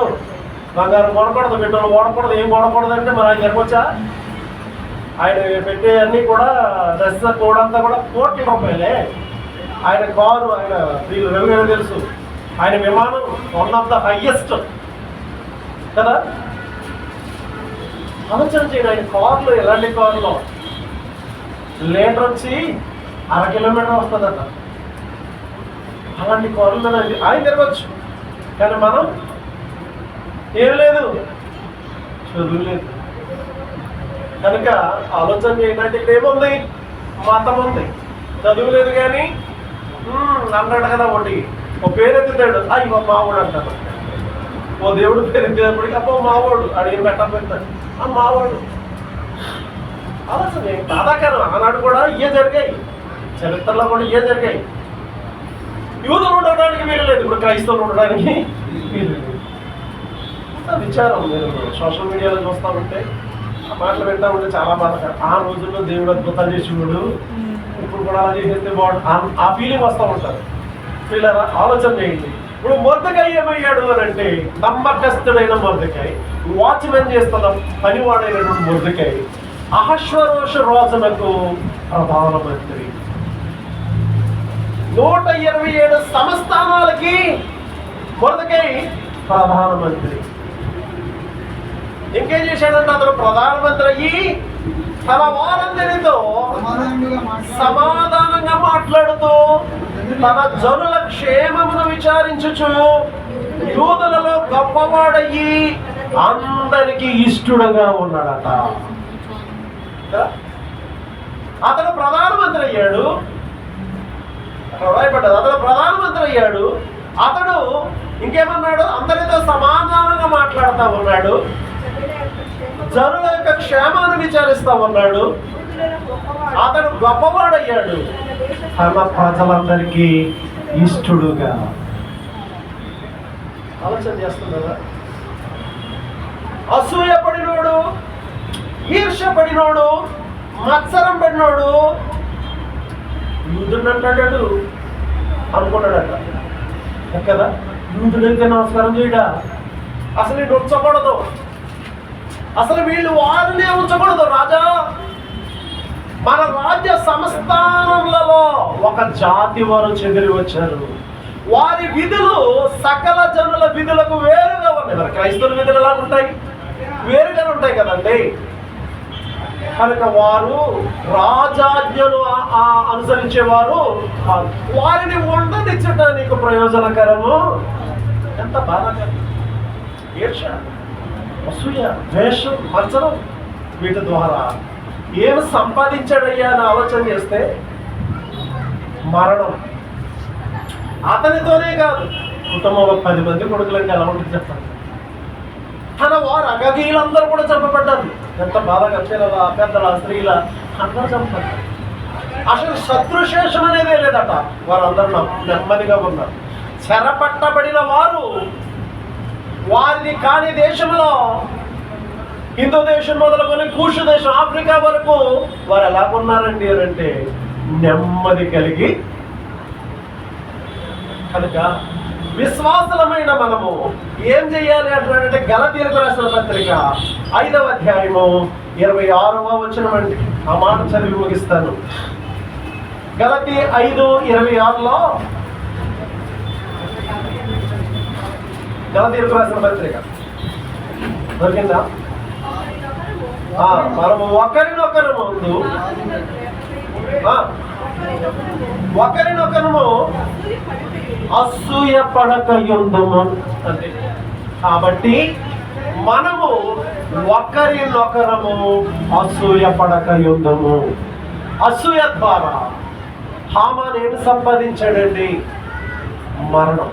బంగారం కొనకూడదు, పెట్రోల్ వాడకూడదు. ఏం వాడకూడదు అంటే మన ఆయన జరగవచ్చా? ఆయన పెట్టే అన్నీ కూడా డ్రెస్ కోడంతా కూడా కోట్ల రూపాయలే. ఆయన కారు, ఆయన వీళ్ళు రవిగారు తెలుసు, ఆయన విమానం 1 ఆఫ్ ద హైయెస్ట్ కదా. ఆలోచన చేయండి. ఆయన కార్లు ఎలాంటి కార్లో లీటర్ వచ్చి 1/2 కిలోమీటర్ వస్తుందట. అలాంటి కార్లు ఆయన తిరగచ్చు. కానీ మనం ఏం లేదు, చదువు లేదు. కనుక ఆలోచన చేయండి. ఇక్కడ ఏముంది? మతం ఉంది. చదువు లేదు కానీ అన్నాడు కదా. ఒకటి ఓ పేరు ఎత్తుతాడు, ఇవ మావాడు అంటారు. ఓ దేవుడు పేరు ఎత్తినప్పటికీ అబ్బో మావాడు అడిగిన పెట్టబెడతాడు, మావాడు. ఆలోచన బాధాకరం. ఆనాడు కూడా ఇవే జరిగాయి, చరిత్రలో కూడా ఇవే జరిగాయి. యూదులు ఉండడానికి వీలు లేదు, ఇప్పుడు క్రైస్తవులు ఉండడానికి వీలు లేదు. విచారం. మీరు సోషల్ మీడియాలో చూస్తూ ఉంటే ఆ మాటలు వింటా ఉంటే చాలా బాధాకరం. ఆ రోజుల్లో దేవుడు అద్భుతాలు చేసేవాడు, ఇప్పుడు కూడా అలా చేసేస్తే బాగుంటుంది, ఆ ఫీలింగ్ వస్తూ ఉంటారు. వీళ్ళరా ఆలోచన చేయండి. ఇప్పుడు మొర్దెకై ఏమయ్యాడు అని అంటే నమ్మకస్తుడైన మొర్దెకై, వాచ్మెన్ చేస్తున్న పనివాడైనటువంటి మొర్దెకై అహష్వేరోషు రాజునకు ప్రధానమంత్రి. 127 సంస్థానాలకి మొర్దెకై ప్రధానమంత్రి. ఇంకేం చేశాడంటే అతను ప్రధానమంత్రి అయ్యి తన వారందరితో సమాధానంగా మాట్లాడుతూ తన జనుల క్షేమమును విచారించుచు యూదులలో గొప్పవాడయ్యి అందరికీ ఇష్టడుగా ఉన్నాడట. అతను ప్రధానమంత్రి అయ్యాడు. రాయబడ్డది, అతను ప్రధానమంత్రి అయ్యాడు. అతడు ఇంకేమన్నాడు? అందరితో సమాధానంగా మాట్లాడుతూ ఉన్నాడు. జనుల యొక్క క్షేమాన్ని విచారిస్తా ఉన్నాడు. అతడు గొప్పవాడయ్యాడు, తన ప్రజలందరికీ ఇష్టడుగా. ఆలోచన చేస్తున్నారా? అసూయ పడినోడు, ఈర్ష పడినోడు, మత్సరం పడినోడు యూదుడు అంటాడు అనుకున్నాడట కదా. యూదుడైతే నమస్కారం చేయడా, అసలు నేను ఉంచకూడదు, అసలు వీళ్ళు వారినే ఉంచకూడదు రాజా. మన రాజ్య సంస్థానములలో ఒక జాతి వారు చెదిరి వచ్చారు, వారి విధులు సకల జనుల విధులకు వేరుగా ఉన్నాయి. మరి క్రైస్తవుల విధులు ఎలా ఉంటాయి? వేరుగానే ఉంటాయి కదండి. కనుక వారు రాజాజ్ఞను అనుసరించేవారు, వారిని ఉండనిచ్చటానికి ప్రయోజనకరము. ఎంత బాధాకరం! ఈర్ష, అసూయ, ద్వేషం, మత్సరం, వీటి ద్వారా ఏమి సంపాదించాడయ్యా అని ఆలోచన చేస్తే మరణం. అతనితోనే కాదు, కుటుంబంలో 10 మంది కొడుకులంటే ఎలా ఉంటుంది చెప్పండి. తన వారు అగగీలందరూ కూడా చంపబడ్డారు. ఎంత బాధగా పిల్లల, పెద్దల, స్త్రీల అందరూ చంపబడ్డారు. అసలు శత్రుశేషం అనేదే లేదట. వారందరూ నెమ్మదిగా ఉన్నారు. చెరపట్టబడిన వారు వారిని కాని దేశంలో, హిందూ దేశం మొదలుకొని కూషు దేశం, ఆఫ్రికా వరకు వారు ఎలా ఉన్నారండి అని అంటే నెమ్మది కలిగి. కనుక విశ్వాసులమైన మనము ఏం చెయ్యాలి అంటే గలతీయులకు రాసిన పత్రిక 5వ అధ్యాయము 26వ వచనం అండి. ఆ మాట చదివి ముగిస్తాను. గలతీ 5:26లో గలతీయులకు రాసిన పత్రిక దొరికిందా? మనము ఒకరినొకరు ముందు ఒకరినొకరము అసూయ పడకయుందుము అంటే. కాబట్టి మనము ఒకరినొకరము అసూయ పడకయుందుము. అసూయ ద్వారా హామాను ఏమి సంపాదించాడండి? మరణం,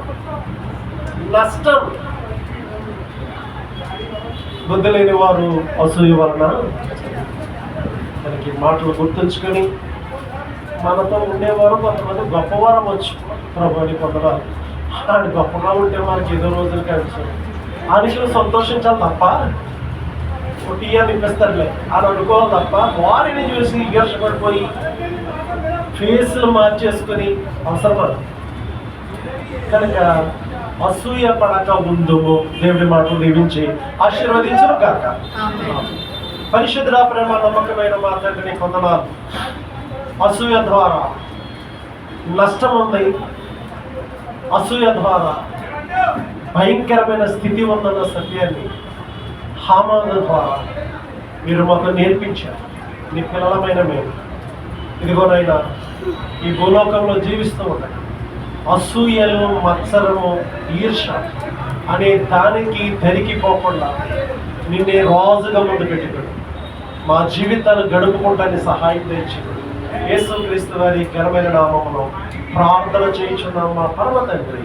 నష్టం. బుద్ధి లేని వారు అసూయ వలన. మనకి మాటలు గుర్తుంచుకొని మనతో ఉండేవారు కొంతమంది గొప్పవారం వచ్చు ప్రభుని పొందడాలి. ఆయన గొప్పగా ఉంటే మనకి ఏదో రోజులు కనిపిస్తుంది. ఆయనకి సంతోషించాలి తప్ప టీయా నింపిస్తాడులే అని అనుకోవాలి తప్ప వారిని చూసి ఈర్షపడిపోయి ఫేస్లు మార్చేసుకుని అవసరమా? కనుక అసూయ పడక ఉందుము. దేవుడి మాటలు దీవించి ఆశీర్వదించను కాక. పరిశుద్ధ ప్రేమ నమ్మకమైన మా తండ్రిని కొందనాలు. అసూయ ద్వారా నష్టం ఉంది, అసూయ ద్వారా భయంకరమైన స్థితి ఉందన్న సత్యాన్ని హామాను ద్వారా మీరు మాకు నేర్పించారు. నీ పిల్లలమైన మేము ఇదిగోనైనా ఈ భూలోకంలో జీవిస్తూ ఉంటాయి. అసూయలు, మత్సరము, ఈర్ష అనే దానికి దరికిపోకుండా నిన్నే రాజుగా ముందు పెట్టుకోడు. మా జీవితాలు గడుపుకుంటానికి సహాయం తెచ్చి యేసుక్రీస్తు వారి ఘనమైన నామములో ప్రార్థన చేయించున్నాం మా పరమ తండ్రి.